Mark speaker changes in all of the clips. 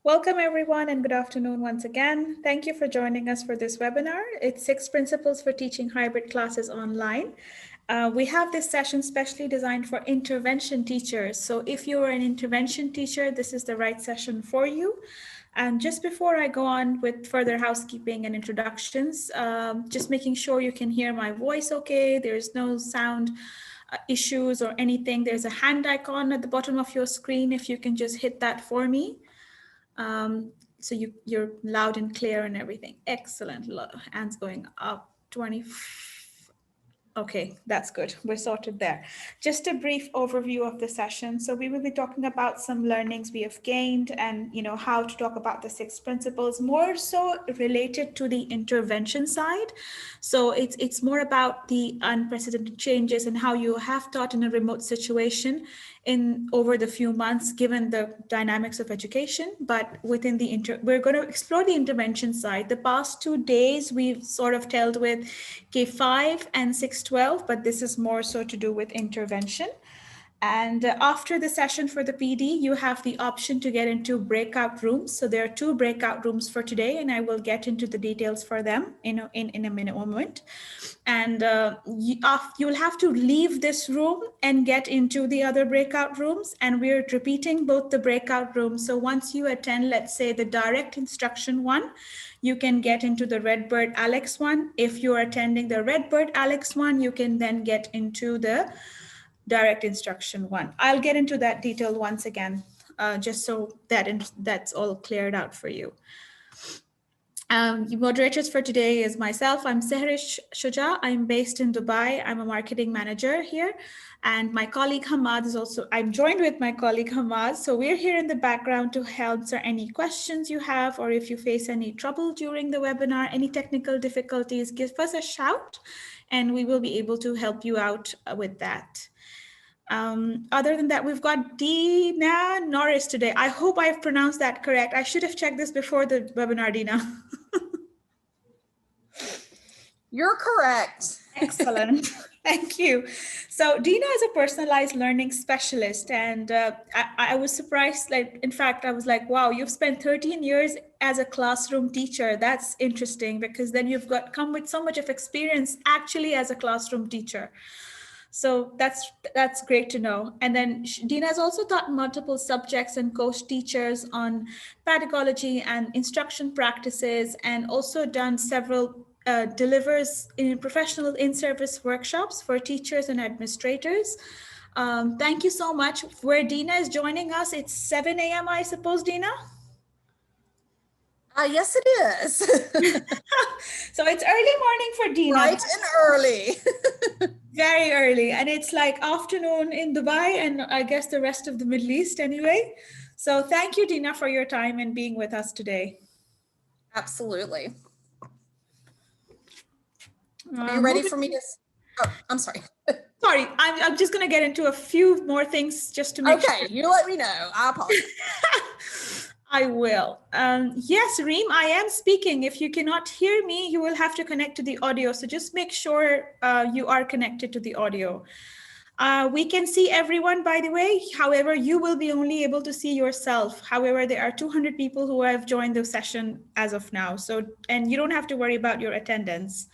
Speaker 1: Welcome everyone and good afternoon once again. Thank you for joining us for this webinar. It's 6 Principles for Teaching Hybrid Classes Online. We have this session specially designed for intervention teachers. So if you're an intervention teacher, this is the right session for you. And just before I go on with further housekeeping and introductions, just making sure you can hear my voice okay, there's no sound issues or anything. There's a hand icon at the bottom of your screen. If you can just hit that for me. So you're loud and clear and everything. Excellent. Hands going up. 20. Okay, that's good. We're sorted there. Just a brief overview of the session. So we will be talking about some learnings we have gained and, how to talk about the 6 principles, more so related to the intervention side. So it's more about the unprecedented changes and how you have taught in a remote situation over the few months, given the dynamics of education. But within we're going to explore the intervention side. The past 2 days, we've sort of dealt with K5 and 612, but this is more so to do with intervention. And after the session for the PD, you have the option to get into breakout rooms. So there are 2 breakout rooms for today, and I will get into the details for them in a moment. And you'll have to leave this room and get into the other breakout rooms. And we're repeating both the breakout rooms. So once you attend, let's say the direct instruction one, you can get into the Redbird Alex one. If you're attending the Redbird Alex one, you can then get into the direct instruction one. I'll get into that detail once again, just so that's all cleared out for you. Moderators for today is myself. I'm Sehrish Shuja. I'm based in Dubai. I'm a marketing manager here. And my colleague Hamad is also, I'm joined with my colleague Hamad. So we're here in the background to answer any questions you have, or if you face any trouble during the webinar, any technical difficulties, give us a shout and we will be able to help you out with that. Other than that, we've got Dina Norris today. I hope I've pronounced that correct. I should have checked this before the webinar, Dina.
Speaker 2: You're correct.
Speaker 1: Excellent. Thank you. So Dina is a personalized learning specialist, and I was surprised. In fact, I was like, wow, you've spent 13 years as a classroom teacher. That's interesting, because then you've come with so much of experience actually as a classroom teacher. So that's great to know. And then Dina has also taught multiple subjects and coached teachers on pedagogy and instruction practices, and also done several delivers in professional in-service workshops for teachers and administrators. Thank you so much. Where Dina is joining us, it's 7 a.m. I suppose, Dina?
Speaker 2: Yes, it is.
Speaker 1: So it's early morning for Dina.
Speaker 2: Bright and early.
Speaker 1: Very early. And it's like afternoon in Dubai and I guess the rest of the Middle East anyway. So thank you, Dina, for your time and being with us today.
Speaker 2: Absolutely. Are you ready for me to? Oh, I'm sorry.
Speaker 1: Sorry, I'm just going to get into a few more things just to make sure.
Speaker 2: Okay, you let me know. I apologize.
Speaker 1: I will. Yes, Reem, I am speaking. If you cannot hear me, you will have to connect to the audio. So just make sure you are connected to the audio. We can see everyone, by the way. However, you will be only able to see yourself. However, there are 200 people who have joined the session as of now. And you don't have to worry about your attendance.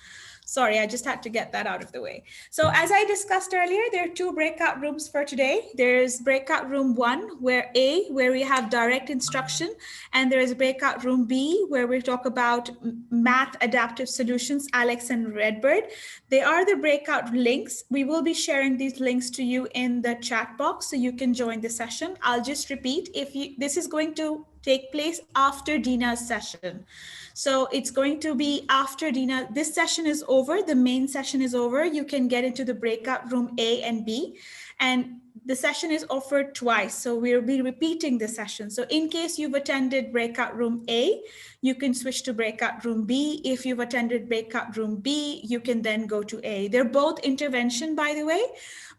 Speaker 1: Sorry, I just had to get that out of the way. So as I discussed earlier, there are 2 breakout rooms for today. There's breakout room 1, where we have direct instruction, and there is breakout room B, where we talk about math adaptive solutions, Alex and Redbird. They are the breakout links. We will be sharing these links to you in the chat box so you can join the session. I'll just repeat, this is going to take place after Dina's session. So it's going to be after Dina, this session is over, the main session is over, you can get into the breakout room A and B, and the session is offered twice. So we'll be repeating the session. So in case you've attended breakout room A, you can switch to breakout room B. If you've attended breakout room B, you can then go to A. They're both intervention, by the way,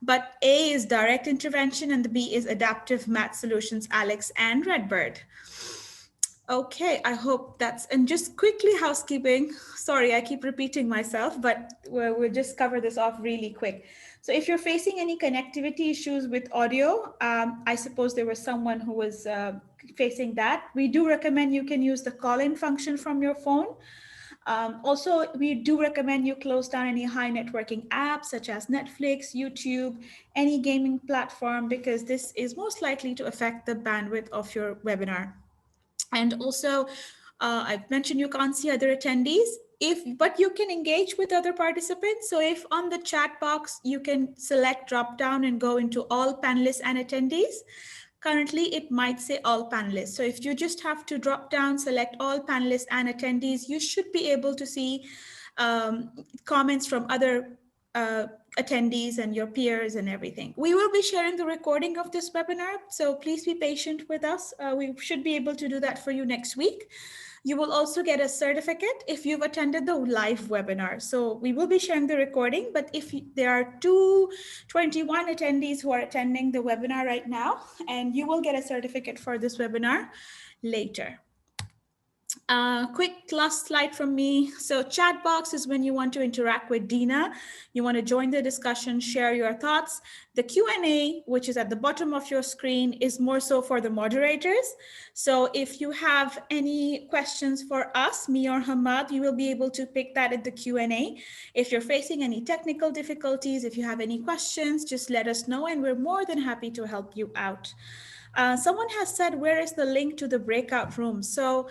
Speaker 1: but A is direct intervention and the B is adaptive math solutions, Alex and Redbird. Okay, I hope and just quickly housekeeping. Sorry, I keep repeating myself, but we'll just cover this off really quick. So if you're facing any connectivity issues with audio, I suppose there was someone who was facing that. We do recommend you can use the call-in function from your phone. Also, we do recommend you close down any high networking apps such as Netflix, YouTube, any gaming platform, because this is most likely to affect the bandwidth of your webinar. And also, I've mentioned you can't see other attendees, but you can engage with other participants. So if on the chat box, you can select drop down and go into all panelists and attendees. Currently, it might say all panelists. So if you just have to drop down, select all panelists and attendees, you should be able to see comments from other attendees and your peers and everything. We will be sharing the recording of this webinar, so please be patient with us. We should be able to do that for you next week. You will also get a certificate if you've attended the live webinar. So we will be sharing the recording, but if there are 221 attendees who are attending the webinar right now, and you will get a certificate for this webinar later. Quick last slide from me. So chat box is when you want to interact with Dina. You want to join the discussion, share your thoughts. The Q&A, which is at the bottom of your screen, is more so for the moderators. So if you have any questions for us, me or Hamad, you will be able to pick that at the Q&A. If you're facing any technical difficulties, if you have any questions, just let us know and we're more than happy to help you out. Someone has said, where is the link to the breakout room? So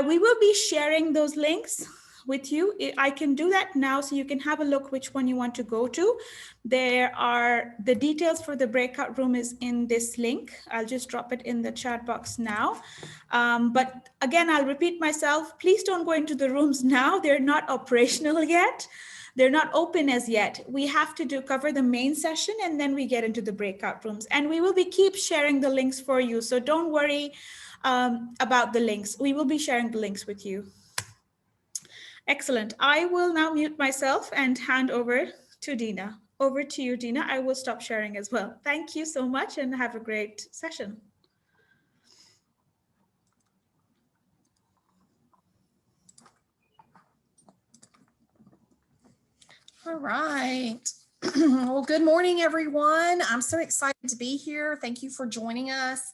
Speaker 1: we will be sharing those links with you. I can do that now so you can have a look which one you want to go to. There are the details for the breakout room is in this link. I'll just drop it in the chat box now. But again, I'll repeat myself. Please don't go into the rooms now. They're not operational yet. They're not open as yet. We have to cover the main session and then we get into the breakout rooms. And we will be keep sharing the links for you. So don't worry about the links. We will be sharing the links with you. Excellent. I will now mute myself and hand over to Dina. Over to you, Dina. I will stop sharing as well. Thank you so much and have a great session.
Speaker 2: All right. Well, good morning, everyone. I'm so excited to be here. Thank you for joining us.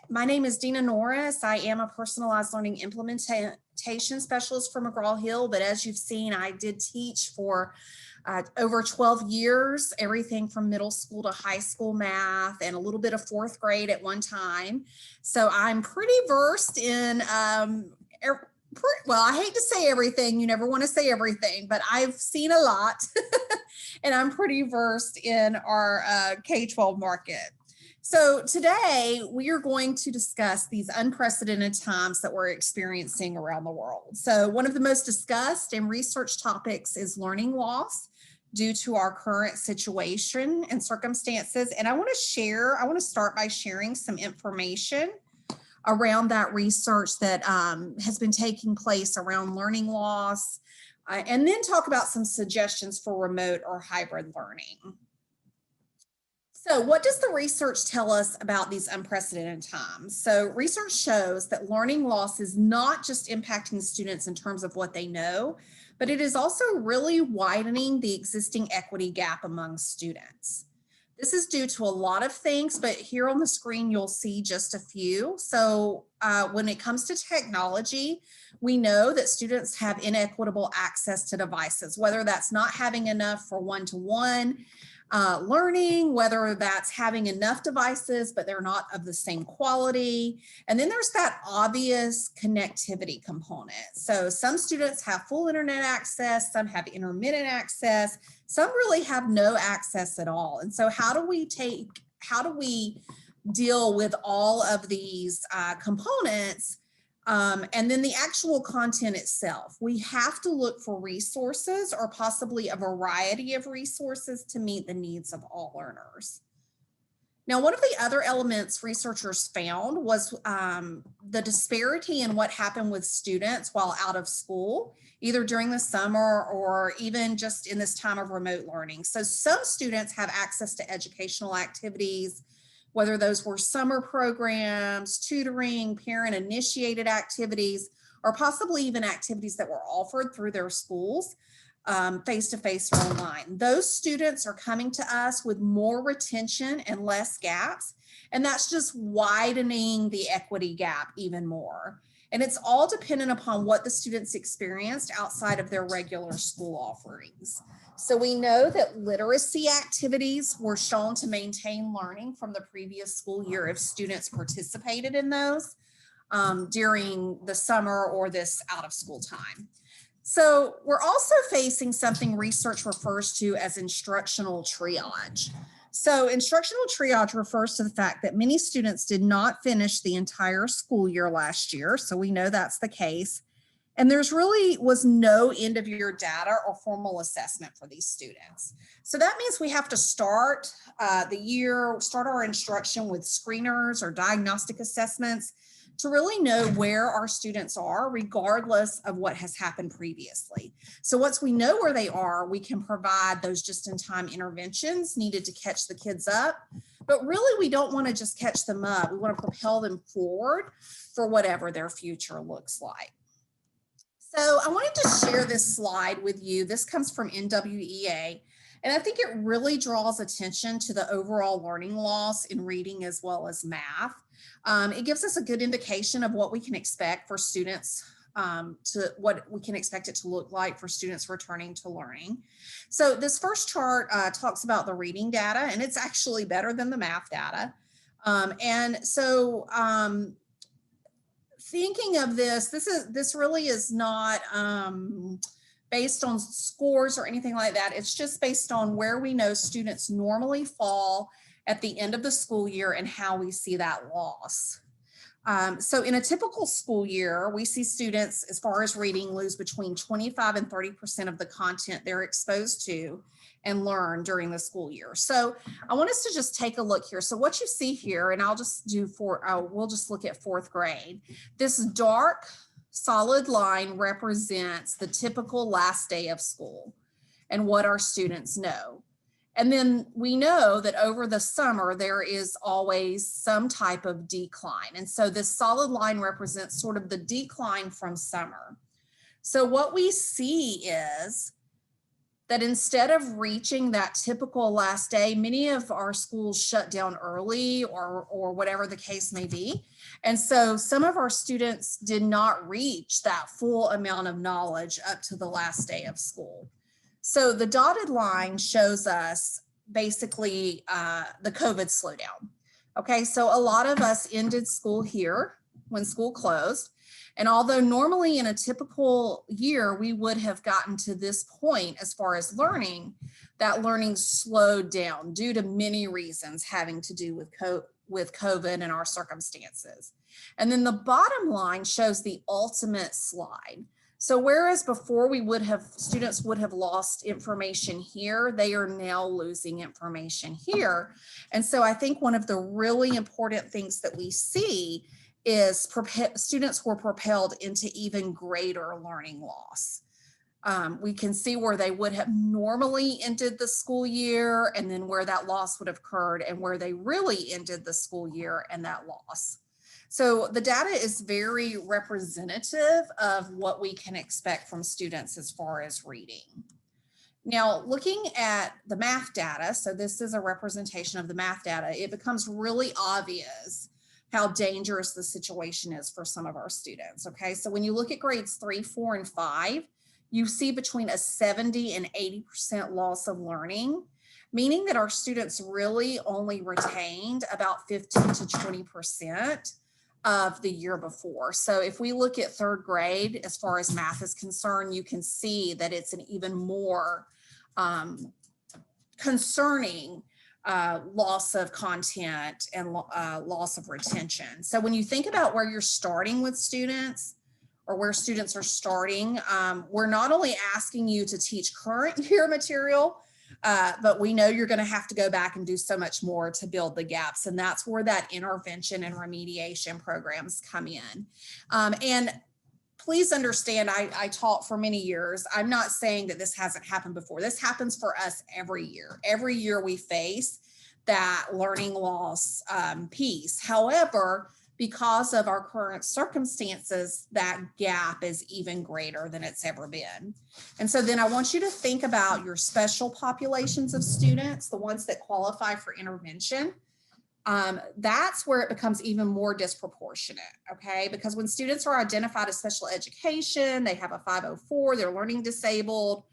Speaker 2: My name is Dina Norris. I am a personalized learning implementation specialist for McGraw-Hill, but as you've seen, I did teach for over 12 years, everything from middle school to high school math and a little bit of fourth grade at one time. So I'm pretty versed in well, I hate to say everything. You never want to say everything, but I've seen a lot and I'm pretty versed in our K-12 market. So today we are going to discuss these unprecedented times that we're experiencing around the world. So one of the most discussed and researched topics is learning loss due to our current situation and circumstances. And I want to start by sharing some information around that research that has been taking place around learning loss, and then talk about some suggestions for remote or hybrid learning. So what does the research tell us about these unprecedented times? So research shows that learning loss is not just impacting students in terms of what they know, but it is also really widening the existing equity gap among students. This is due to a lot of things, but here on the screen, you'll see just a few. So when it comes to technology, we know that students have inequitable access to devices, whether that's not having enough for one-to-one learning, whether that's having enough devices, but they're not of the same quality. And then there's that obvious connectivity component. So some students have full internet access, some have intermittent access, some really have no access at all. And so how do we deal with all of these components? And then the actual content itself, we have to look for resources or possibly a variety of resources to meet the needs of all learners. Now, one of the other elements researchers found was the disparity in what happened with students while out of school, either during the summer or even just in this time of remote learning. So some students have access to educational activities, whether those were summer programs, tutoring, parent-initiated activities, or possibly even activities that were offered through their schools. face-to-face or online. Those students are coming to us with more retention and less gaps, and that's just widening the equity gap even more. And it's all dependent upon what the students experienced outside of their regular school offerings. So we know that literacy activities were shown to maintain learning from the previous school year if students participated in those during the summer or this out of school time. So we're also facing something research refers to as instructional triage. So instructional triage refers to the fact that many students did not finish the entire school year last year. So we know that's the case. And there's really was no end of year data or formal assessment for these students. So that means we have to start start our instruction with screeners or diagnostic assessments to really know where our students are, regardless of what has happened previously. So once we know where they are, we can provide those just-in-time interventions needed to catch the kids up. But really, we don't want to just catch them up. We want to propel them forward for whatever their future looks like. So I wanted to share this slide with you. This comes from NWEA, and I think it really draws attention to the overall learning loss in reading as well as math. It gives us a good indication of what we can expect for students, what we can expect it to look like for students returning to learning. So this first chart talks about the reading data, and it's actually better than the math data. Thinking of this really is not based on scores or anything like that. It's just based on where we know students normally fall at the end of the school year and how we see that loss. So in a typical school year, we see students, as far as reading, lose between 25 and 30% of the content they're exposed to and learn during the school year. So I want us to just take a look here. So what you see here, and I'll just do we'll just look at fourth grade. This dark solid line represents the typical last day of school and what our students know. And then we know that over the summer, there is always some type of decline. And so this solid line represents sort of the decline from summer. So what we see is that instead of reaching that typical last day, many of our schools shut down early or whatever the case may be. And so some of our students did not reach that full amount of knowledge up to the last day of school. So the dotted line shows us basically the COVID slowdown. Okay, so a lot of us ended school here when school closed. And although normally in a typical year, we would have gotten to this point as far as learning, that learning slowed down due to many reasons having to do with COVID and our circumstances. And then the bottom line shows the ultimate slide. So whereas before students would have lost information here, they are now losing information here. And so I think one of the really important things that we see is students were propelled into even greater learning loss. We can see where they would have normally ended the school year and then where that loss would have occurred and where they really ended the school year and that loss. So the data is very representative of what we can expect from students as far as reading. Now, looking at the math data, so this is a representation of the math data, it becomes really obvious how dangerous the situation is for some of our students, okay? So when you look at grades 3, 4, and 5, you see between a 70 and 80% loss of learning, meaning that our students really only retained about 15 to 20% of the year before. So if we look at third grade, as far as math is concerned, you can see that it's an even more concerning loss of content and loss of retention. So when you think about where you're starting with students or where students are starting, we're not only asking you to teach current year material, but we know you're going to have to go back and do so much more to build the gaps. And that's where that intervention and remediation programs come in. And please understand, I taught for many years. I'm not saying that this hasn't happened before. This happens for us every year. Every year we face that learning loss piece. However, because of our current circumstances, that gap is even greater than it's ever been. And so then I want you to think about your special populations of students, the ones that qualify for intervention. That's where it becomes even more disproportionate, okay? Because when students are identified as special education, they have a 504, they're learning disabled,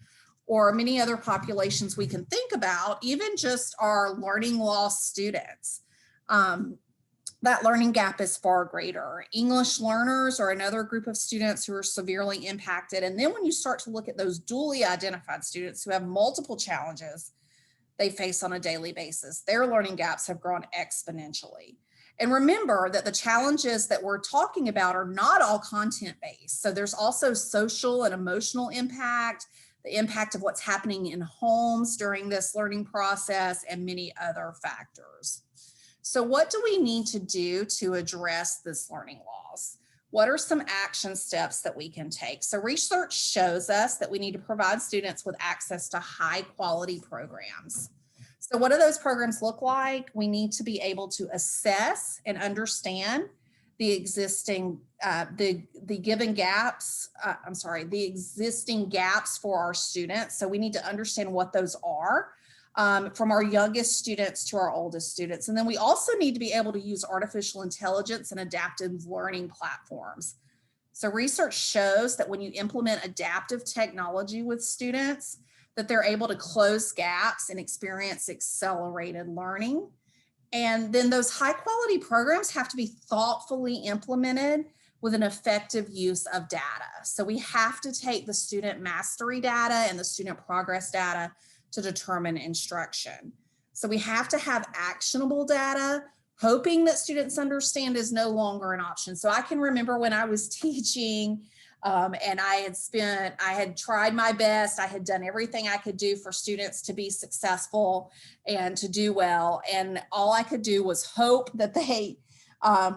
Speaker 2: or many other populations we can think about, even just our learning loss students. That learning gap is far greater. English learners are another group of students who are severely impacted. And then when you start to look at those dually identified students who have multiple challenges they face on a daily basis, their learning gaps have grown exponentially. And remember that the challenges that we're talking about are not all content-based. So there's also social and emotional impact, the impact of what's happening in homes during this learning process, and many other factors. So what do we need to do to address this learning loss? What are some action steps that we can take? So research shows us that we need to provide students with access to high quality programs. So what do those programs look like? We need to be able to assess and understand the existing, the existing gaps for our students. So we need to understand what those are. From our youngest students to our oldest students. And then we also need to be able to use artificial intelligence and adaptive learning platforms. So research shows that when you implement adaptive technology with students, that they're able to close gaps and experience accelerated learning. And then those high quality programs have to be thoughtfully implemented with an effective use of data. So we have to take the student mastery data and the student progress data to determine instruction. So we have to have actionable data. Hoping that students understand is no longer an option. So I can remember when I was teaching and I had tried my best. I had done everything I could do for students to be successful and to do well. And all I could do was hope that they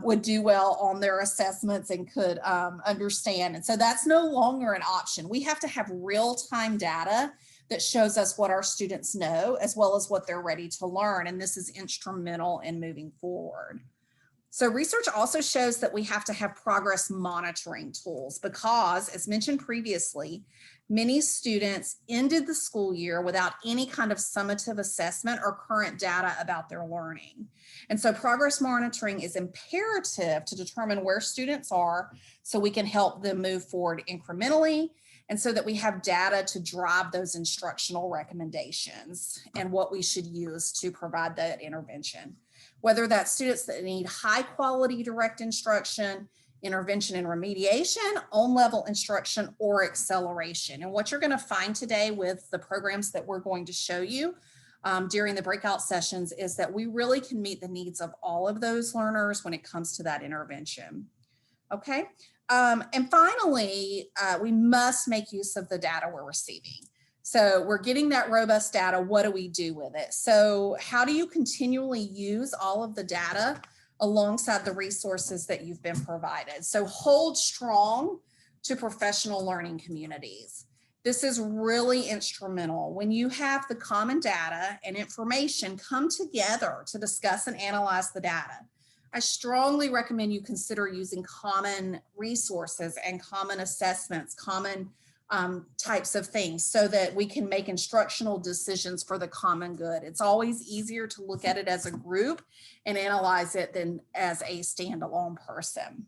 Speaker 2: would do well on their assessments and could understand. And so that's no longer an option. We have to have real-time data that shows us what our students know, as well as what they're ready to learn. And this is instrumental in moving forward. So research also shows that we have to have progress monitoring tools because, as mentioned previously, many students ended the school year without any kind of summative assessment or current data about their learning. And so progress monitoring is imperative to determine where students are so we can help them move forward incrementally, and so that we have data to drive those instructional recommendations and what we should use to provide that intervention. Whether that's students that need high quality direct instruction, intervention and remediation, on-level instruction, or acceleration. And what you're going to find today with the programs that we're going to show you during the breakout sessions is that we really can meet the needs of all of those learners when it comes to that intervention. Okay. And finally, we must make use of the data we're receiving. So we're getting that robust data. What do we do with it? So how do you continually use all of the data alongside the resources that you've been provided? So hold strong to professional learning communities. This is really instrumental. When you have the common data and information come together to discuss and analyze the data, I strongly recommend you consider using common resources and common assessments, common types of things so that we can make instructional decisions for the common good. It's always easier to look at it as a group and analyze it than as a standalone person.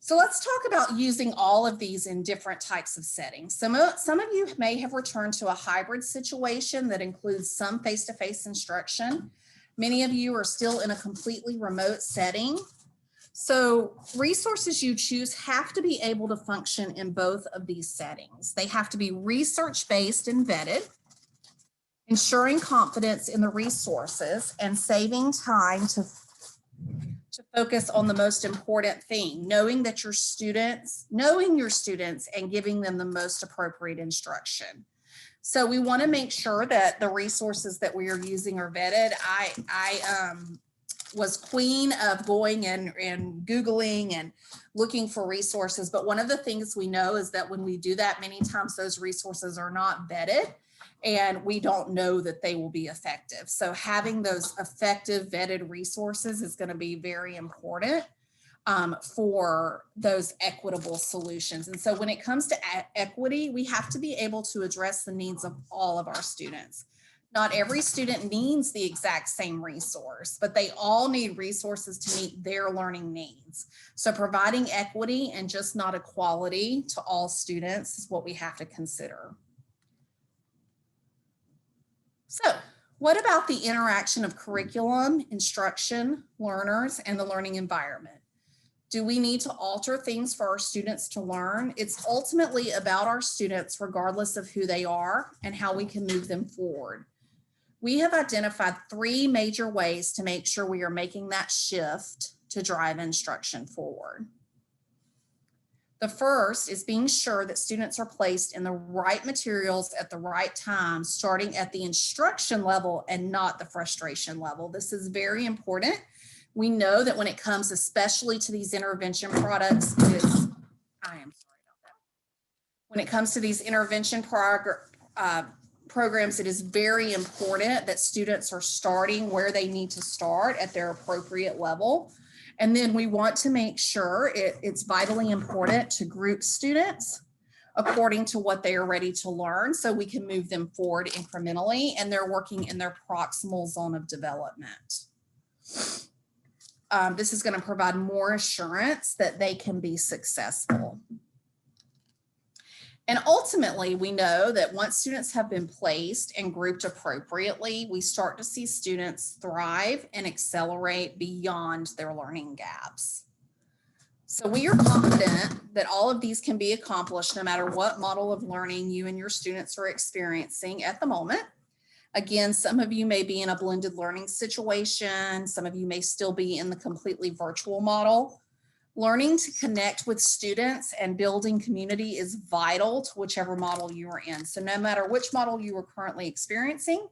Speaker 2: So let's talk about using all of these in different types of settings. Some of you may have returned to a hybrid situation that includes some face-to-face instruction. Many of you are still in a completely remote setting. So resources you choose have to be able to function in both of these settings. They have to be research-based and vetted, ensuring confidence in the resources and saving time to focus on the most important thing, knowing your students and giving them the most appropriate instruction. So we want to make sure that the resources that we are using are vetted. I was queen of going and Googling and looking for resources. But one of the things we know is that when we do that, many times those resources are not vetted. and we don't know that they will be effective. So having those effective vetted resources is going to be very important for those equitable solutions. And so when it comes to equity, we have to be able to address the needs of all of our students. Not every student needs the exact same resource, but they all need resources to meet their learning needs. So providing equity and just not equality to all students is what we have to consider. So what about the interaction of curriculum, instruction, learners, and the learning environment? Do we need to alter things for our students to learn? It's ultimately about our students, regardless of who they are, and how we can move them forward. We have identified 3 major ways to make sure we are making that shift to drive instruction forward. The first is being sure that students are placed in the right materials at the right time, starting at the instruction level and not the frustration level. This is very important. We know that when it comes especially to these intervention products, when it comes to these intervention programs, it is very important that students are starting where they need to start at their appropriate level. And then we want to make sure it's vitally important to group students according to what they are ready to learn, so we can move them forward incrementally and they're working in their proximal zone of development. This is going to provide more assurance that they can be successful. And ultimately, we know that once students have been placed and grouped appropriately, we start to see students thrive and accelerate beyond their learning gaps. So we are confident that all of these can be accomplished no matter what model of learning you and your students are experiencing at the moment. Again, some of you may be in a blended learning situation. Some of you may still be in the completely virtual model. Learning to connect with students and building community is vital to whichever model you are in. So no matter which model you are currently experiencing,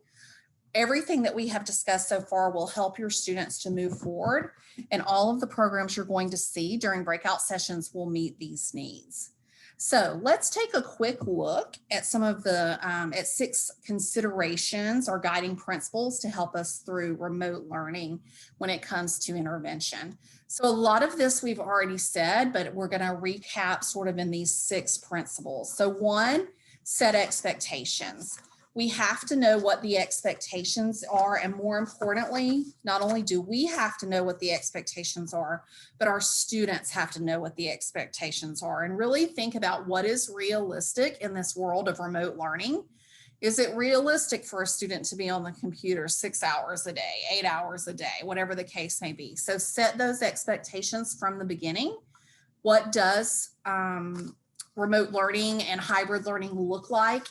Speaker 2: everything that we have discussed so far will help your students to move forward, and all of the programs you're going to see during breakout sessions will meet these needs. So let's take a quick look at some of the at 6 considerations or guiding principles to help us through remote learning when it comes to intervention. So a lot of this we've already said, but we're going to recap sort of in these 6 principles. So 1, set expectations. We have to know what the expectations are, and more importantly, not only do we have to know what the expectations are, but our students have to know what the expectations are, and really think about what is realistic in this world of remote learning. Is it realistic for a student to be on the computer 6 hours a day, 8 hours a day, whatever the case may be? So set those expectations from the beginning. What does remote learning and hybrid learning look like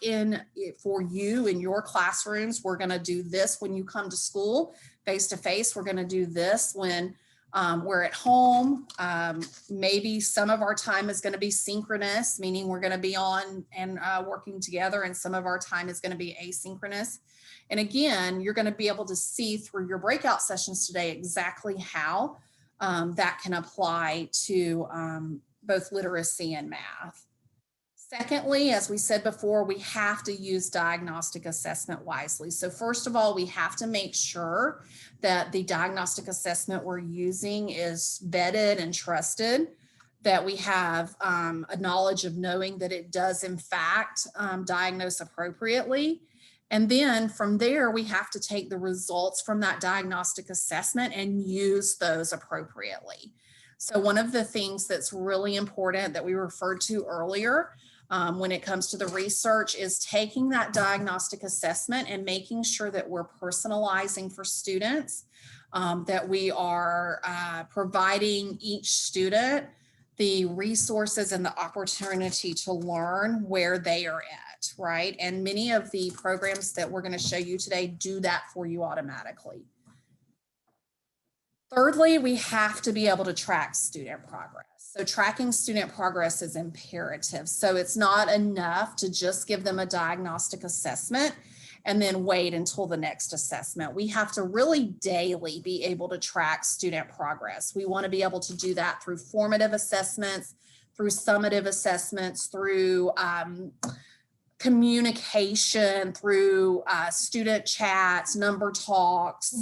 Speaker 2: for you in your classrooms? We're going to do this when you come to school face-to-face. We're going to do this when we're at home. Maybe some of our time is going to be synchronous, meaning we're going to be on and working together, and some of our time is going to be asynchronous. And again, you're going to be able to see through your breakout sessions today exactly how that can apply to both literacy and math. Secondly, as we said before, we have to use diagnostic assessment wisely. So first of all, we have to make sure that the diagnostic assessment we're using is vetted and trusted, that we have a knowledge of knowing that it does in fact diagnose appropriately. And then from there, we have to take the results from that diagnostic assessment and use those appropriately. So one of the things that's really important that we referred to earlier when it comes to the research is taking that diagnostic assessment and making sure that we're personalizing for students, that we are providing each student the resources and the opportunity to learn where they are at, right? And many of the programs that we're going to show you today do that for you automatically. Thirdly, we have to be able to track student progress. So tracking student progress is imperative. So it's not enough to just give them a diagnostic assessment and then wait until the next assessment. We have to really daily be able to track student progress. We want to be able to do that through formative assessments, through summative assessments, through communication through student chats, number talks,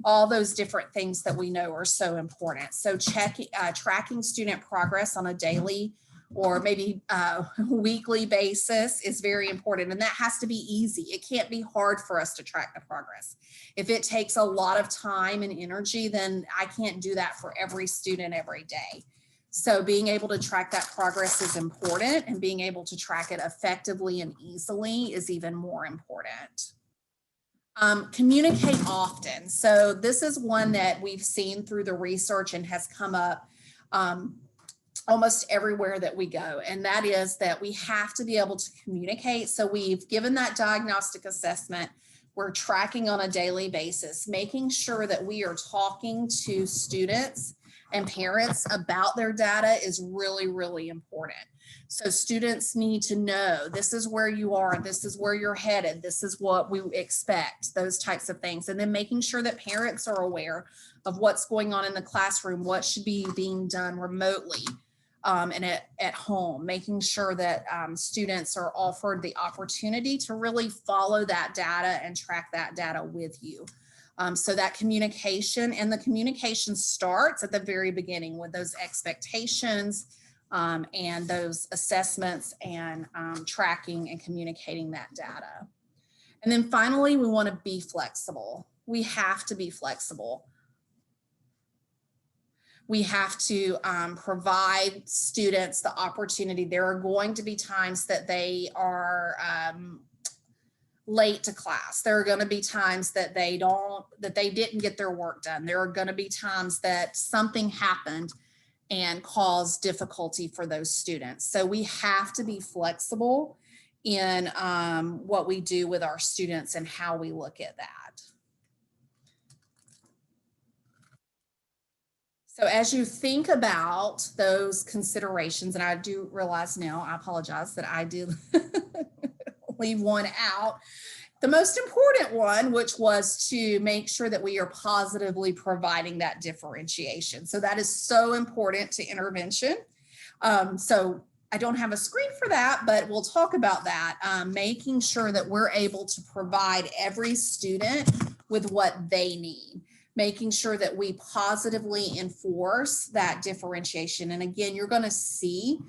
Speaker 2: all those different things that we know are so important. So tracking student progress on a daily or maybe weekly basis is very important. And that has to be easy. It can't be hard for us to track the progress. If it takes a lot of time and energy, then I can't do that for every student every day. So being able to track that progress is important, and being able to track it effectively and easily is even more important. Communicate often. So this is one that we've seen through the research and has come up almost everywhere that we go. And that is that we have to be able to communicate. So we've given that diagnostic assessment. We're tracking on a daily basis, making sure that we are talking to students and parents about their data is really, really important. So students need to know this is where you are, this is where you're headed, this is what we expect, those types of things. And then making sure that parents are aware of what's going on in the classroom, what should be being done remotely and at home, making sure that students are offered the opportunity to really follow that data and track that data with you. So that communication, and the communication starts at the very beginning with those expectations and those assessments and tracking and communicating that data. And then finally, we want to be flexible. We have to be flexible. We have to provide students the opportunity. There are going to be times that they are late to class. There are going to be times that they didn't get their work done. There are going to be times that something happened and caused difficulty for those students. So we have to be flexible in what we do with our students and how we look at that. So as you think about those considerations, and I do realize now, I apologize that I did leave one out. The most important one, which was to make sure that we are positively providing that differentiation. So that is so important to intervention. So I don't have a screen for that, but we'll talk about that. Making sure that we're able to provide every student with what they need. Making sure that we positively enforce that differentiation. And again, you're going to see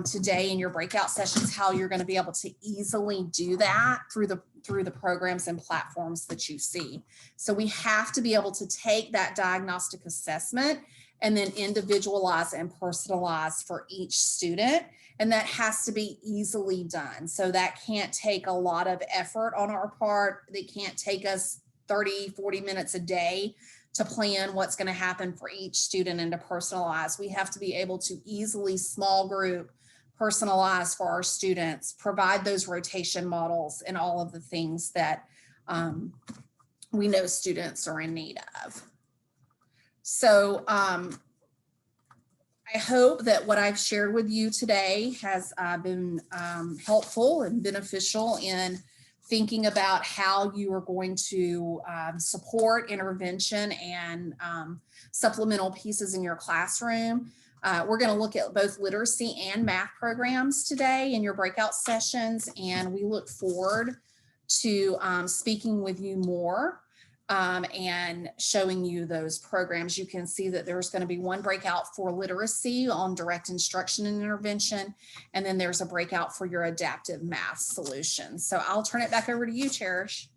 Speaker 2: today in your breakout sessions how you're going to be able to easily do that through the programs and platforms that you see. So we have to be able to take that diagnostic assessment and then individualize and personalize for each student. And that has to be easily done. So that can't take a lot of effort on our part. It can't take us 30, 40 minutes a day to plan what's going to happen for each student and to personalize. We have to be able to easily small group, personalize for our students, provide those rotation models and all of the things that we know students are in need of. So I hope that what I've shared with you today has been helpful and beneficial in thinking about how you are going to support intervention and supplemental pieces in your classroom. We're going to look at both literacy and math programs today in your breakout sessions, and we look forward to speaking with you more and showing you those programs. You can see that there's going to be one breakout for literacy on direct instruction and intervention, and then there's a breakout for your adaptive math solutions. So I'll turn it back over to you, Cherish.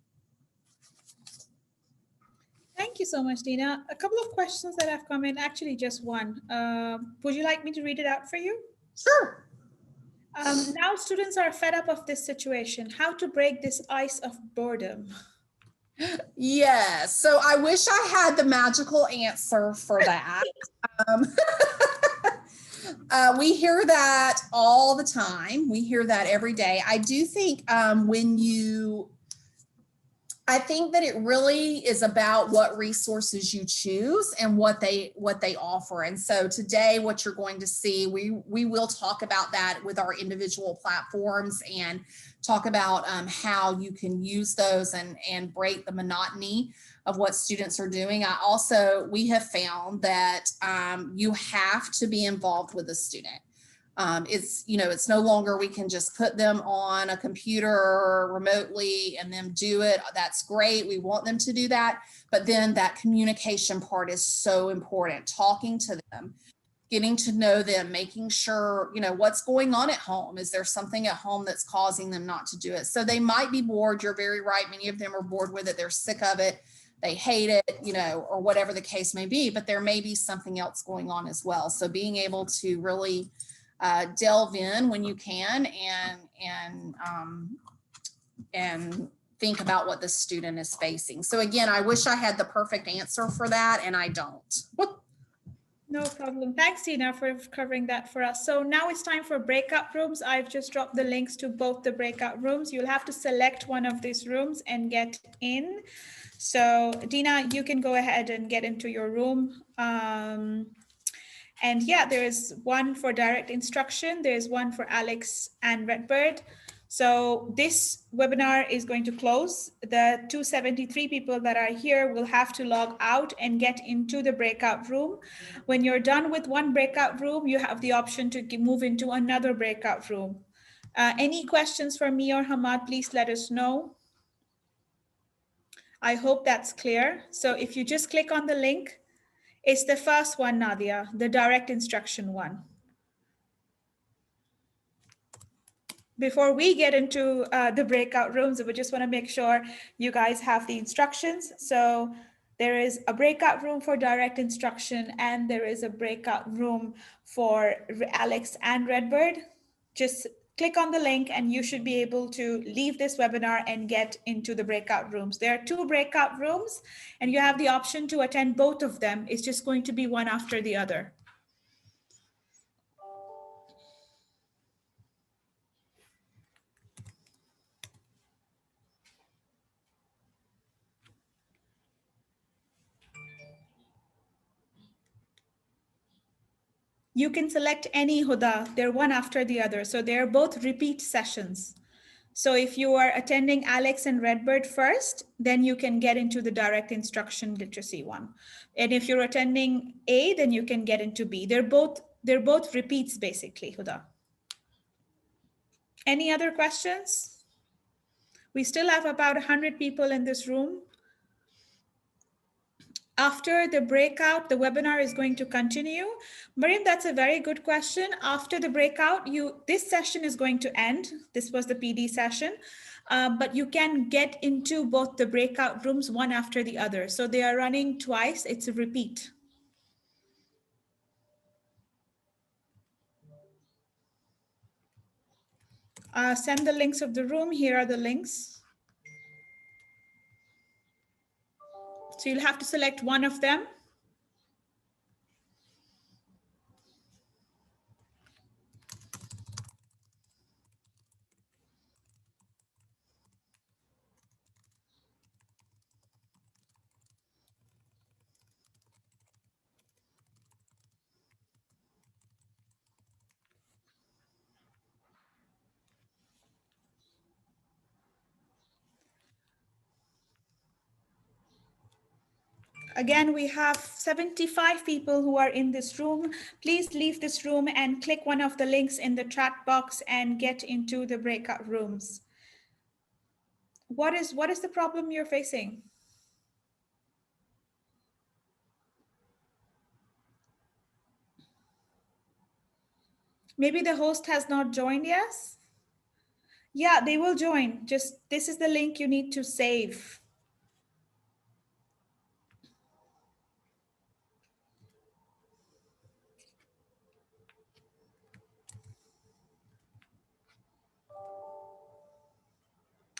Speaker 1: Thank you so much, Dina. A couple of questions that have come in, actually just one. Would you like me to read it out for you?
Speaker 2: Sure.
Speaker 1: Now students are fed up of this situation. How to break this ice of boredom?
Speaker 2: Yes. So I wish I had the magical answer for that. We hear that all the time. We hear that every day. I do think I think that it really is about what resources you choose and what they offer. And so today, what you're going to see, we will talk about that with our individual platforms and talk about how you can use those and break the monotony of what students are doing. We have found that you have to be involved with the student. It's no longer we can just put them on a computer remotely and them do it. That's great. We want them to do that. But then that communication part is so important. Talking to them, getting to know them, making sure, what's going on at home. Is there something at home that's causing them not to do it? So they might be bored. You're very right. Many of them are bored with it. They're sick of it. They hate it, or whatever the case may be, but there may be something else going on as well. So being able to really delve in when you can and think about what the student is facing. So again, I wish I had the perfect answer for that, and I don't.
Speaker 1: No problem. Thanks, Tina, for covering that for us. So now it's time for breakout rooms. I've just dropped the links to both the breakout rooms. You'll have to select one of these rooms and get in. So Dina, you can go ahead and get into your room. And yeah, there's one for direct instruction. There's one for Alex and Redbird. So this webinar is going to close. The 273 people that are here will have to log out and get into the breakout room. When you're done with one breakout room, you have the option to move into another breakout room. Any questions for me or Hamad, please let us know. I hope that's clear. So if you just click on the link, it's the first one, Nadia, the direct instruction one. Before we get into the breakout rooms, we just want to make sure you guys have the instructions. So there is a breakout room for direct instruction, and there is a breakout room for Alex and Redbird. Just click on the link and you should be able to leave this webinar and get into the breakout rooms. There are 2 breakout rooms and you have the option to attend both of them. It's just going to be one after the other. You can select any Huda, they're one after the other. So they're both repeat sessions. So if you are attending Alex and Redbird first, then you can get into the direct instruction literacy one. And if you're attending A, then you can get into B. They're both repeats basically, Huda. Any other questions? We still have about 100 people in this room. After the breakout, the webinar is going to continue. Mariam, that's a very good question. After the breakout, this session is going to end. This was the PD session, but you can get into both the breakout rooms one after the other. So they are running twice. It's a repeat. Send the links of the room. Here are the links. So you'll have to select one of them. Again, we have 75 people who are in this room. Please leave this room and click one of the links in the chat box and get into the breakout rooms. What is the problem you're facing? Maybe the host has not joined yet. Yeah, they will join. Just this is the link you need to save.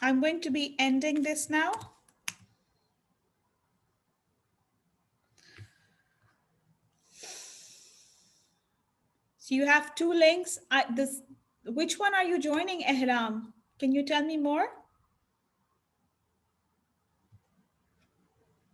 Speaker 1: I'm going to be ending this now. So you have 2 links. Which one are you joining, Ehram? Can you tell me more?